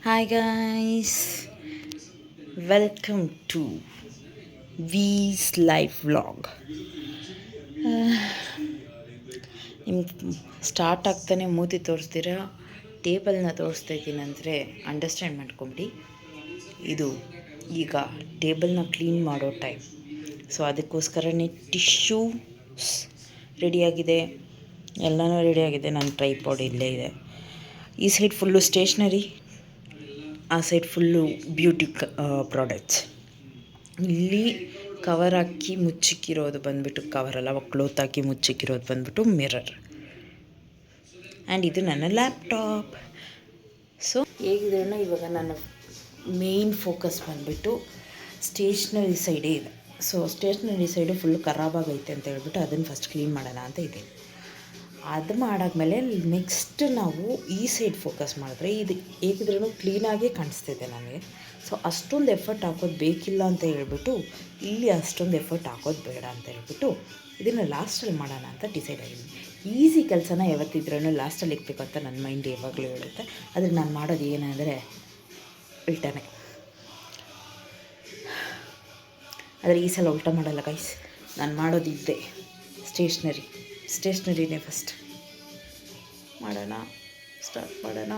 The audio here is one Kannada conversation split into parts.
Hi guys, welcome to V's live vlog. ನಿಮ್ಗೆ ಸ್ಟಾರ್ಟ್ ಆಗ್ತಾನೆ ಮೂತಿ ತೋರಿಸ್ತೀರಾ ಟೇಬಲ್ನ ತೋರಿಸ್ತಾ ಇದ್ದೀನಿ ಅಂದರೆ ಅಂಡರ್ಸ್ಟ್ಯಾಂಡ್ ಮಾಡ್ಕೊಂಬಿಡಿ. ಇದು ಈಗ ಟೇಬಲ್ನ ಕ್ಲೀನ್ ಮಾಡೋ ಟೈಮ್. ಸೊ ಅದಕ್ಕೋಸ್ಕರನೇ ಟಿಶ್ಯೂಸ್ ರೆಡಿಯಾಗಿದೆ, ಎಲ್ಲನೂ ರೆಡಿಯಾಗಿದೆ. ನನ್ನ ಟ್ರೈಪಾಡ್ ಇಲ್ಲೇ ಇದೆ. ಈ ಸೈಡ್ ಫುಲ್ಲು ಸ್ಟೇಷ್ನರಿ, ಆ ಸೈಡ್ ಫುಲ್ಲು ಬ್ಯೂಟಿ ಪ್ರಾಡಕ್ಟ್ಸ್. ಇಲ್ಲಿ ಕವರ್ ಹಾಕಿ ಮುಚ್ಚಿಕ್ಕಿರೋದು ಬಂದುಬಿಟ್ಟು ಕವರಲ್ಲ, ಕ್ಲೋತ್ ಹಾಕಿ ಮುಚ್ಚಿಕ್ಕಿರೋದು ಬಂದುಬಿಟ್ಟು ಮಿರರ್. ಆ್ಯಂಡ್ ಇದು ನನ್ನ ಲ್ಯಾಪ್ಟಾಪ್. ಸೊ ಹೇಗಿದ್ರೂ ಇವಾಗ ನನ್ನ ಮೇಯ್ನ್ ಫೋಕಸ್ ಬಂದುಬಿಟ್ಟು ಸ್ಟೇಷ್ನರಿ ಸೈಡೇ ಇದೆ. ಸೊ ಸ್ಟೇಷ್ನರಿ ಸೈಡು ಫುಲ್ಲು ಖರಾಬಾಗೈತೆ ಅಂತ ಹೇಳ್ಬಿಟ್ಟು ಅದನ್ನು ಫಸ್ಟ್ ಕ್ಲೀನ್ ಮಾಡೋಣ ಅಂತ ಇದ್ದೀನಿ. ಅದು ಮಾಡಾದ್ಮೇಲೆ ನೆಕ್ಸ್ಟ್ ನಾವು ಈ ಸೈಡ್ ಫೋಕಸ್ ಮಾಡಿದ್ರೆ ಇದು ಹೇಗಿದ್ರೂ ಕ್ಲೀನಾಗೇ ಕಾಣಿಸ್ತಿದೆ ನನಗೆ. ಸೊ ಅಷ್ಟೊಂದು ಎಫರ್ಟ್ ಹಾಕೋದು ಬೇಕಿಲ್ಲ ಅಂತ ಹೇಳ್ಬಿಟ್ಟು ಇಲ್ಲಿ ಅಷ್ಟೊಂದು ಎಫರ್ಟ್ ಹಾಕೋದು ಬೇಡ ಅಂತ ಹೇಳ್ಬಿಟ್ಟು ಇದನ್ನು ಲಾಸ್ಟಲ್ಲಿ ಮಾಡೋಣ ಅಂತ ಡಿಸೈಡ್ ಆಗಿದ್ದೀನಿ. ಈಸಿ ಕೆಲಸನ ಯಾವತ್ತಿದ್ರೂ ಲಾಸ್ಟಲ್ಲಿ ಇಕ್ಬೇಕು ಅಂತ ನನ್ನ ಮೈಂಡ್ ಯಾವಾಗಲೂ ಹೇಳುತ್ತೆ. ಆದರೆ ನಾನು ಮಾಡೋದು ಏನಂದರೆ ಉಲ್ಟಾನೆ. ಆದರೆ ಈ ಸಲ ಉಲ್ಟಾ ಮಾಡಲ್ಲ ಗೈಸ್. ನಾನು ಮಾಡೋದು ಇದ್ದೆ ಸ್ಟೇಷ್ನರಿನೇ ಫಸ್ಟ್ ಮಾಡೋಣ, ಸ್ಟಾರ್ಟ್ ಮಾಡೋಣ.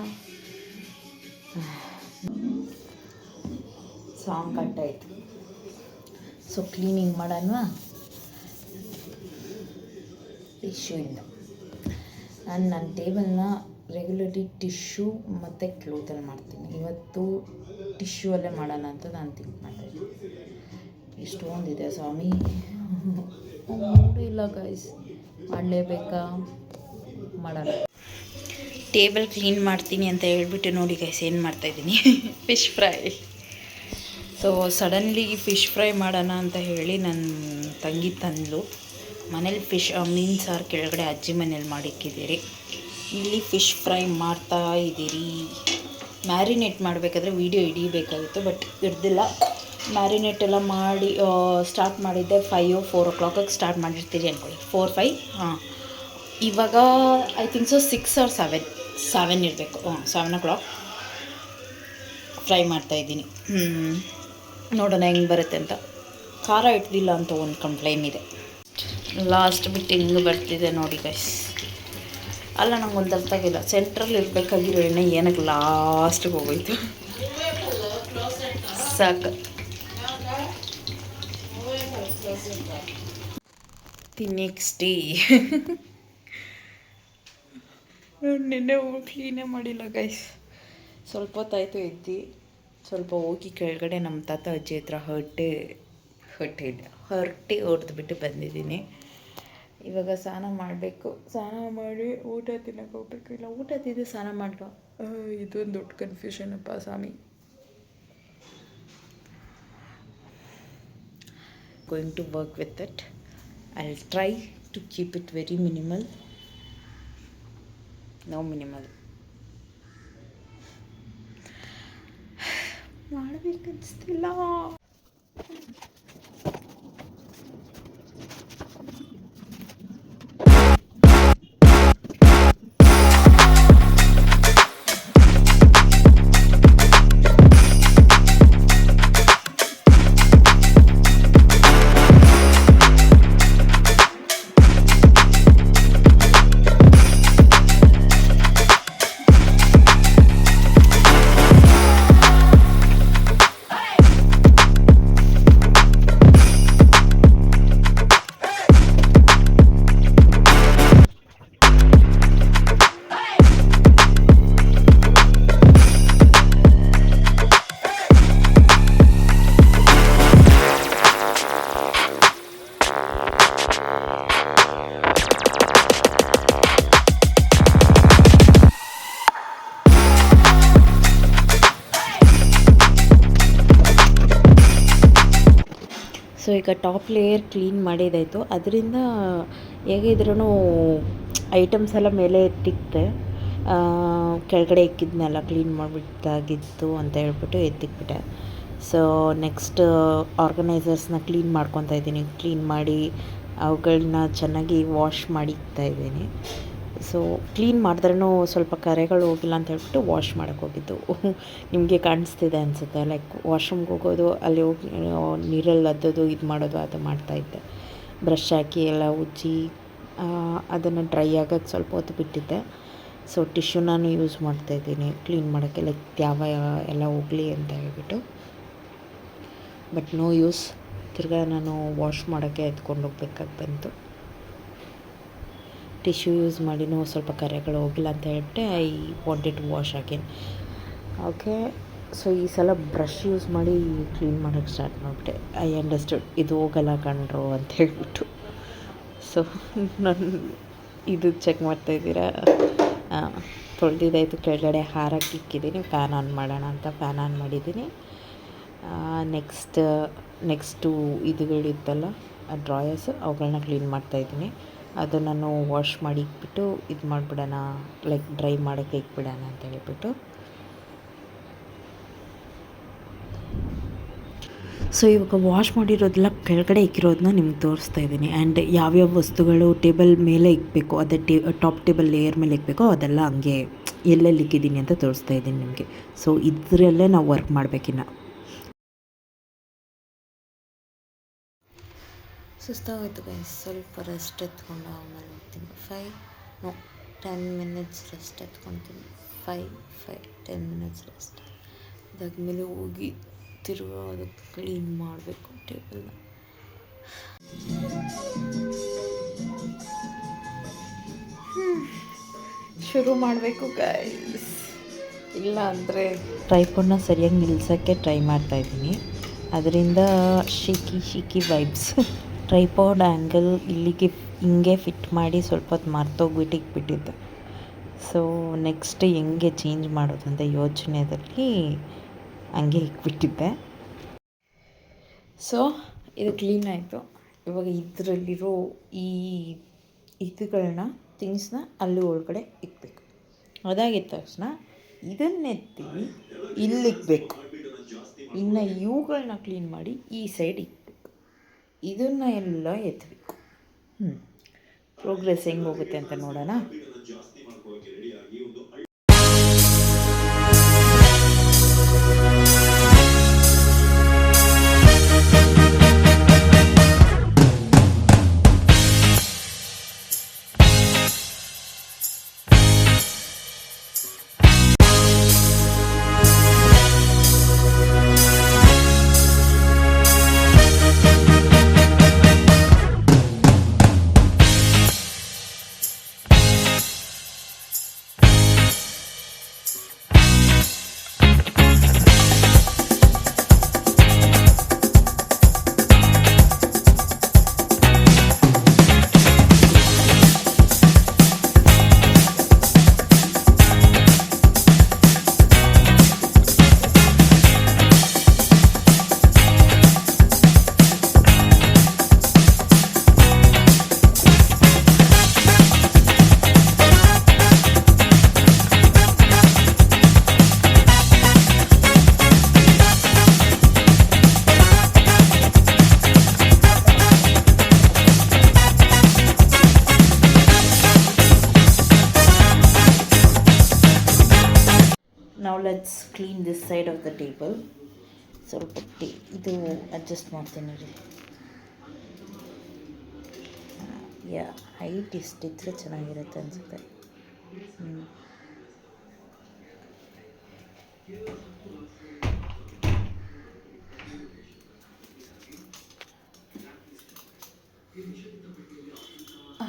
ಸಾಂಗ್ ಕಟ್ಟಾಯಿತು. ಸೊ ಕ್ಲೀನಿಂಗ್ ಮಾಡೋಣ. ಟಿಶ್ಯೂಯಿಂದ ನನ್ನ ಟೇಬಲ್ನ ರೆಗ್ಯುಲರ್ಲಿ ಟಿಶ್ಯೂ ಮತ್ತು ಕ್ಲೋತಲ್ಲಿ ಮಾಡ್ತೀನಿ. ಇವತ್ತು ಟಿಶ್ಯೂವಲ್ಲೇ ಮಾಡೋಣ ಅಂತ ನಾನು ಥಿಂಕ್ ಮಾಡ್ತಾಯಿದ್ದೀನಿ. ಇಷ್ಟೊಂದಿದೆ ಸ್ವಾಮಿ, ಮೂಡು ಇಲ್ಲ ಗೈಸ್, ಮಾಡಲೇಬೇಕಾ, ಮಾಡೋಣ. ಟೇಬಲ್ ಕ್ಲೀನ್ ಮಾಡ್ತೀನಿ ಅಂತ ಹೇಳ್ಬಿಟ್ಟು ನೋಡಿ ಗೈಸ್ ಏನು ಮಾಡ್ತಾಯಿದ್ದೀನಿ, fish fry. So suddenly fish fry ಮಾಡೋಣ ಅಂತ ಹೇಳಿ ನನ್ನ ತಂಗಿ ತಂದು ಮನೇಲಿ ಮೀನು ಸಾರು ಕೆಳಗಡೆ ಅಜ್ಜಿ ಮನೇಲಿ ಮಾಡಿಕ್ಕಿದ್ದೀರಿ. ಇಲ್ಲಿ ಫಿಶ್ ಫ್ರೈ ಮಾಡ್ತಾ ಇದ್ದೀರಿ. ಮ್ಯಾರಿನೇಟ್ ಮಾಡಬೇಕಾದ್ರೆ ವೀಡಿಯೋ ಹಿಡಿಬೇಕಾಗಿತ್ತು, ಬಟ್ ಹಿಡ್ದಿಲ್ಲ. ಮ್ಯಾರಿನೇಟ್ ಎಲ್ಲ ಮಾಡಿ ಸ್ಟಾರ್ಟ್ ಮಾಡಿದ್ದೆ 4 o'clock ಸ್ಟಾರ್ಟ್ ಮಾಡಿರ್ತೀರಿ ಅಂದ್ಕೊಳ್ಳಿ. 4-5 ಇವಾಗ ಐ ಥಿಂಕ್ ಸೊ 6 or 7 ಇರಬೇಕು. 7 o'clock ಫ್ರೈ ಮಾಡ್ತಾಯಿದ್ದೀನಿ. ನೋಡೋಣ ಹೆಂಗೆ ಬರುತ್ತೆ ಅಂತ. ಖಾರ ಇಡ್ದಿಲ್ಲ ಅಂತ ಒಂದು ಕಂಪ್ಲೇಂಟ್ ಇದೆ. ಲಾಸ್ಟ್ ಬಿಟ್ಟು ಹಿಂಗೆ ಬರ್ತಿದೆ ನೋಡಿ ಗೈಸ್. ಅಲ್ಲ, ನಂಗೆ ಒಂದು ಅರ್ಥ ಆಗಿಲ್ಲ, ಸೆಂಟ್ರಲ್ಲಿ ಇರಬೇಕಾಗಿರೋ ಎಣ್ಣೆ ಏನಕ್ಕೆ ಲಾಸ್ಟಿಗೆ ಹೋಗೋಯ್ತು. ಸಾಕು. ದಿ ನೆಕ್ಸ್ಟ್ ಡೇ ನಿನ್ನೆ ಕ್ಲೀನೇ ಮಾಡಿಲ್ಲ ಗೈಸ್. ಸ್ವಲ್ಪ ಹೊತ್ತಾಯಿತು ಎದ್ದು. ಸ್ವಲ್ಪ ಹೋಗಿ ಕೆಳಗಡೆ ನಮ್ಮ ತಾತ ಅಜ್ಜಿ ಹತ್ರ ಹೊರಟೆ ಹೊಡೆದ್ಬಿಟ್ಟು ಬಂದಿದ್ದೀನಿ. ಇವಾಗ ಸ್ನಾನ ಮಾಡಬೇಕು. ಸ್ನಾನ ಮಾಡಿ ಊಟ ತಿನ್ನೋಕೆ ಹೋಗ್ಬೇಕು. ಇಲ್ಲ, ಊಟ ತಿಂದು ಸ್ನಾನ ಮಾಡುವ, ಇದೊಂದು ದೊಡ್ಡ ಕನ್ಫ್ಯೂಷನ್ ಅಪ್ಪ ಸ್ವಾಮಿ. Going to work with it. I'll try to keep it very minimal. No minimal. ಮಾಡಬೇಕನ್ನಿಸ್ತಿಲ್ಲ. ಸೊ ಈಗ ಟಾಪ್ ಲೇಯರ್ ಕ್ಲೀನ್ ಮಾಡಿದ್ದಾಯಿತು. ಅದರಿಂದ ಹೇಗಿದ್ರೂ ಐಟಮ್ಸ್ ಎಲ್ಲ ಮೇಲೆ ಎತ್ತಿಕ್ತೆ. ಕೆಳಗಡೆ ಇಕ್ಕಿದ್ನೆಲ್ಲ ಕ್ಲೀನ್ ಮಾಡಿಬಿಟ್ಟಾಗಿತ್ತು ಅಂತ ಹೇಳ್ಬಿಟ್ಟು ಎತ್ತಿಕ್ಬಿಟ್ಟೆ. ಸೊ ನೆಕ್ಸ್ಟ್ ಆರ್ಗನೈಸರ್ಸ್ನ ಕ್ಲೀನ್ ಮಾಡ್ಕೊತಾ ಇದ್ದೀನಿ. ಕ್ಲೀನ್ ಮಾಡಿ ಅವುಗಳನ್ನ ಚೆನ್ನಾಗಿ ವಾಶ್ ಮಾಡಿ ಇಕ್ತಾಯಿದ್ದೀನಿ. ಸೊ ಕ್ಲೀನ್ ಮಾಡಿದ್ರೂ ಸ್ವಲ್ಪ ಕರೆಗಳು ಹೋಗಿಲ್ಲ ಅಂತ ಹೇಳ್ಬಿಟ್ಟು ವಾಶ್ ಮಾಡೋಕ್ಕೆ ಹೋಗಿದ್ದು. ನಿಮಗೆ ಕಾಣಿಸ್ತಿದೆ ಅನಿಸುತ್ತೆ, ಲೈಕ್ ವಾಶ್ರೂಮ್ಗೆ ಹೋಗೋದು, ಅಲ್ಲಿ ಹೋಗಿ ನೀರಲ್ಲಿ ಅದ್ದೋದು, ಇದು ಮಾಡೋದು ಅದು ಮಾಡ್ತಾಯಿದ್ದೆ. ಬ್ರಷ್ ಹಾಕಿ ಎಲ್ಲ ಉಜ್ಜಿ ಅದನ್ನು ಡ್ರೈ ಆಗೋಕ್ಕೆ ಸ್ವಲ್ಪ ಹೊತ್ತು ಬಿಟ್ಟಿದ್ದೆ. ಸೊ ಟಿಶ್ಯೂ ನಾನು ಯೂಸ್ ಮಾಡ್ತಾಯಿದ್ದೀನಿ ಕ್ಲೀನ್ ಮಾಡೋಕ್ಕೆ, ಲೈಕ್ ಯಾವ ಎಲ್ಲ ಹೋಗಲಿ ಅಂತ ಹೇಳ್ಬಿಟ್ಟು. ಬಟ್ ನೋ ಯೂಸ್, ತಿರ್ಗಾ ನಾನು ವಾಶ್ ಮಾಡೋಕ್ಕೆ ಎತ್ಕೊಂಡು ಹೋಗ್ಬೇಕಾಗಿ ಬಂತು. ಟಿಶ್ಯೂ ಯೂಸ್ ಮಾಡಿನೂ ಸ್ವಲ್ಪ ಕರೆಗಳು ಹೋಗಿಲ್ಲ ಅಂತ ಹೇಳ್ಬಿಟ್ಟೆ I wanted to wash again. Okay, so ಈ ಸಲ ಬ್ರಷ್ ಯೂಸ್ ಮಾಡಿ ಕ್ಲೀನ್ ಮಾಡೋಕ್ಕೆ ಸ್ಟಾರ್ಟ್ ಮಾಡಿಬಿಟ್ಟೆ. ಐ ಅಂಡರ್ಸ್ಟುಡ್ ಇದು ಹೋಗಲ್ಲ ಕಣ್ರು ಅಂತ ಹೇಳ್ಬಿಟ್ಟು. ಸೊ ನಾನು ಇದು ಚೆಕ್ ಮಾಡ್ತಾಯಿದ್ದೀರಾ, ತೊಳೆದಿದ್ದಾಯಿತು, ಕೆಳಗಡೆ ಹಾರಕ್ಕೆ ಇಕ್ಕಿದ್ದೀನಿ. ಫ್ಯಾನ್ ಆನ್ ಮಾಡೋಣ ಅಂತ ಫ್ಯಾನ್ ಆನ್ ಮಾಡಿದ್ದೀನಿ. ನೆಕ್ಸ್ಟು ಇದುಗಳಿತ್ತಲ್ಲ ಡ್ರಾಯರ್ಸ್, ಅವುಗಳನ್ನ ಕ್ಲೀನ್ ಮಾಡ್ತಾಯಿದ್ದೀನಿ. ಅದು ನಾನು ವಾಶ್ ಮಾಡಿ ಇಕ್ಬಿಟ್ಟು ಇದು ಮಾಡಿಬಿಡೋಣ, ಲೈಕ್ ಡ್ರೈ ಮಾಡೋಕ್ಕೆ ಇಕ್ಬಿಡೋಣ ಅಂತ ಹೇಳ್ಬಿಟ್ಟು. ಸೊ ಇವಾಗ ವಾಶ್ ಮಾಡಿರೋದೆಲ್ಲ ಕೆಳಗಡೆ ಇಕ್ಕಿರೋದನ್ನ ನಿಮ್ಗೆ ತೋರಿಸ್ತಾ ಇದ್ದೀನಿ. ಆ್ಯಂಡ್ ಯಾವ್ಯಾವ ವಸ್ತುಗಳು ಟೇಬಲ್ ಮೇಲೆ ಇಕ್ಬೇಕು, ಅದೇ ಟಾಪ್ ಟೇಬಲ್ ಲೇಯರ್ ಮೇಲೆ ಇಕ್ಬೇಕೋ ಅದೆಲ್ಲ ಹಂಗೆ ಎಲ್ಲೆಲ್ಲಿ ಇಕ್ಕಿದ್ದೀನಿ ಅಂತ ತೋರಿಸ್ತಾ ಇದ್ದೀನಿ ನಿಮಗೆ. ಸೊ ಇದರಲ್ಲೇ ನಾವು ವರ್ಕ್ ಮಾಡಬೇಕಿನ್ನ. ಸುಸ್ತಾಗೋಯ್ತು ಗೈಸ್, ಸ್ವಲ್ಪ ರೆಸ್ಟ್ ಎತ್ಕೊಂಡು ಆಮೇಲೆ ಹೋಗ್ತೀನಿ. 10 ಮಿನಿಟ್ಸ್ ರೆಸ್ಟ್ ಎತ್ಕೊತೀನಿ. 10 ಮಿನಿಟ್ಸ್ ರೆಸ್ಟ್ ಅದಾದಮೇಲೆ ಹೋಗಿ ತಿರುಗಾ ಅದಕ್ಕೆ ಕ್ಲೀನ್ ಮಾಡಬೇಕು ಟೇಬಲ್ನ. ಶುರು ಮಾಡಬೇಕು ಗೈಸ್, ಇಲ್ಲ ಅಂದರೆ ಟ್ರೈಪಾಡ್ನ ಸರಿಯಾಗಿ ನಿಲ್ಸೋಕ್ಕೆ ಟ್ರೈ ಮಾಡ್ತಾಯಿದ್ದೀನಿ. ಅದರಿಂದ ಶೀಕಿ ವೈಬ್ಸ್. ಟ್ರೈಪಾಡ್ ಆ್ಯಂಗಲ್ ಇಲ್ಲಿಗೆ ಹಿಂಗೆ ಫಿಟ್ ಮಾಡಿ ಸ್ವಲ್ಪ ಹೊತ್ತು ಮರ್ತೋಗ್ಬಿಟ್ಟು ಇಕ್ಬಿಟ್ಟಿದ್ದೆ. ಸೊ ನೆಕ್ಸ್ಟ್ ಹೆಂಗೆ ಚೇಂಜ್ ಮಾಡೋದು ಅಂತ ಯೋಚನೆಯಲ್ಲಿ ಹಂಗೆ ಇಕ್ಬಿಟ್ಟಿದ್ದೆ. ಸೊ ಇದು ಕ್ಲೀನ್ ಆಯಿತು. ಇವಾಗ ಇದರಲ್ಲಿರೋ ಇದುಗಳನ್ನ ಥಿಂಗ್ಸ್ನ ಅಲ್ಲಿ ಒಳಗಡೆ ಇಕ್ಬೇಕು. ಅದಾಗಿದ್ದ ತಕ್ಷಣ ಇದನ್ನೆತ್ತಿ ಇಲ್ಲಿಕ್ಬೇಕು. ಇನ್ನು ಇವುಗಳನ್ನ ಕ್ಲೀನ್ ಮಾಡಿ ಈ ಸೈಡ್ ಇಕ್ಬೇಕು. ಇದನ್ನು ಎಲ್ಲ ಎತ್ತಬೇಕು. ಪ್ರೋಗ್ರೆಸ್ ಹೆಂಗೆ ಹೋಗುತ್ತೆ ಅಂತ ನೋಡೋಣ. Now let's clean this side of the table. ಸ್ವಲ್ಪ ಇದು ಅಡ್ಜಸ್ಟ್ ಮಾಡ್ತೀನಿ ರೀ. ಹೈಟ್ ಇಷ್ಟಿದ್ರೆ ಚೆನ್ನಾಗಿರುತ್ತೆ ಅನಿಸುತ್ತೆ.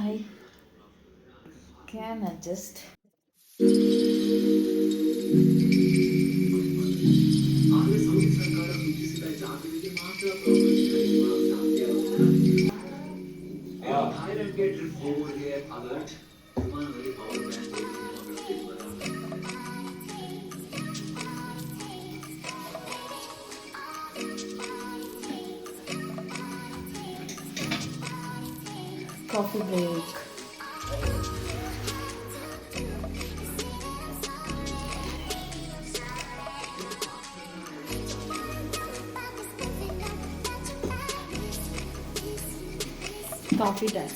I can adjust. Coffee break. Coffee time.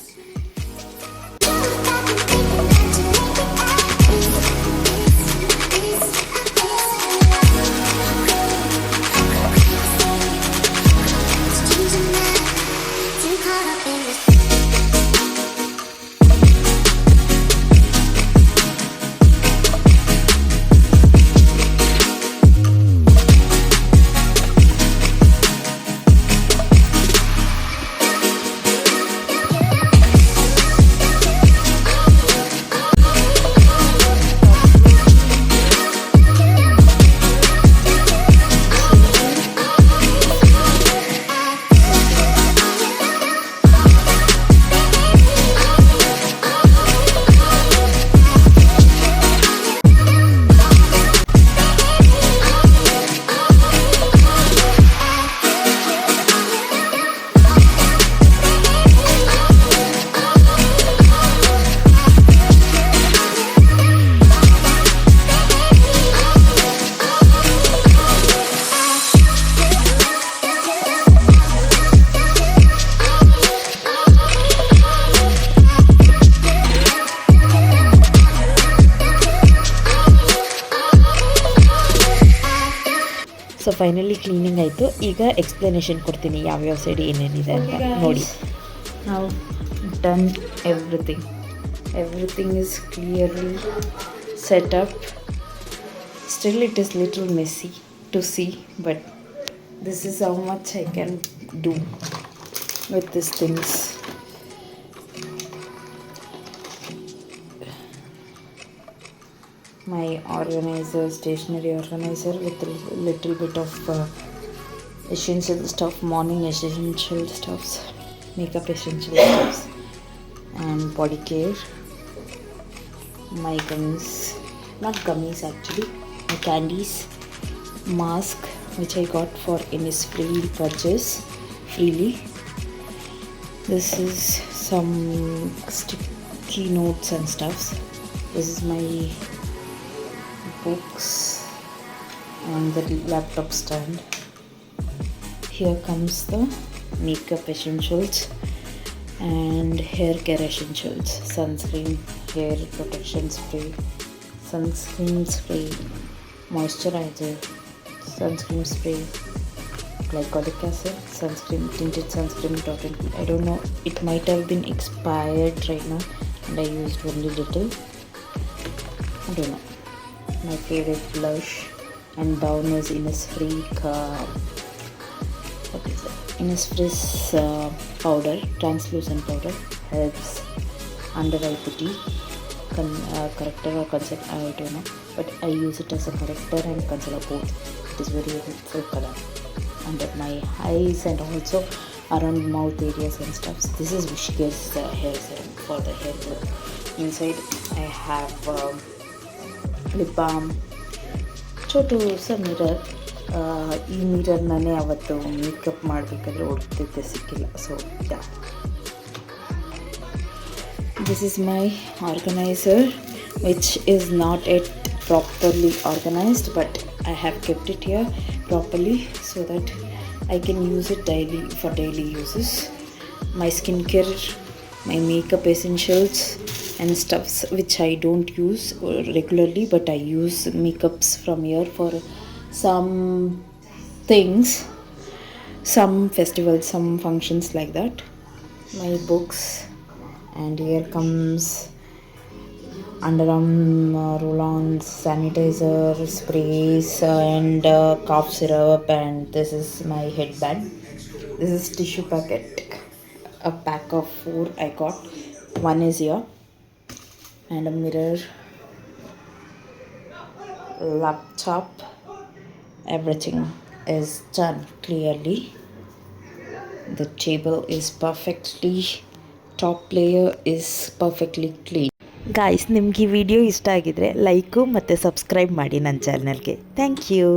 So finally cleaning ಆಯಿತು. ಈಗ ಎಕ್ಸ್ಪ್ಲನೇಷನ್ ಕೊಡ್ತೀನಿ ಯಾವ್ಯಾವ ಸೈಡ್ ಏನೇನಿದೆ ಅಂತ ನೋಡಿ. ನಾವು done everything is clearly set up. Still it is little messy to see, but this is how much I can do with these things. My organizer, stationery organizer with a little bit of essential stuff, morning essential stuffs, makeup essential stuffs, and body care. My gummies, not gummies actually, my candies, mask which I got for Innisfree purchase freely. This is some sticky notes and stuffs. This is my books and the laptop stand. Here comes the makeup essentials and hair care essentials: sunscreen, hair protection spray, sunscreen spray, moisturizer, sunscreen spray, glycolic acid, sunscreen, tinted sunscreen, total. I don't know, it might have been expired right now and I used only little. I don't know. My favorite blush, and down is Innisfree what is that? Innisfree's powder, translucent powder, helps under eye putty, corrector or concealer, I don't know, but I use it as a corrector and concealer both. It is very helpful color under my eyes and also around mouth areas and stuff. This is Wishcare's hair serum for the hair growth. Inside I have lip balm, ಚೋಟು ಸ ಮಿರರ್. ಈ ಮಿರರ್ ನಾನೇ ಅವತ್ತು ಮೇಕಪ್ ಮಾಡಬೇಕಾದ್ರೆ ಹುಡುಕ್ತಿದ್ದೆ, ಸಿಕ್ಕಿಲ್ಲ. So this is my organiser which is not at properly organised, but I have kept it here properly so that I can use it daily for daily uses. My skincare, my makeup essentials and stuffs which I don't use regularly, but I use makeups from here for some things, some festivals, some functions like that. My books, and here comes underarm roll-ons, sanitizer, sprays, and cough syrup, and this is my headband. This is tissue packet, a pack of 4 I got. One is here, and a mirror, laptop. Everything is done clearly. The table is perfectly, top layer is perfectly clean. Guys, ನಿಮ್ಗೆ ಈ ವಿಡಿಯೋ ಇಷ್ಟ ಆಗಿದ್ರೆ ಲೈಕು ಮತ್ತು ಸಬ್ಸ್ಕ್ರೈಬ್ ಮಾಡಿ ನನ್ನ ಚಾನಲ್ಗೆ. Thank you.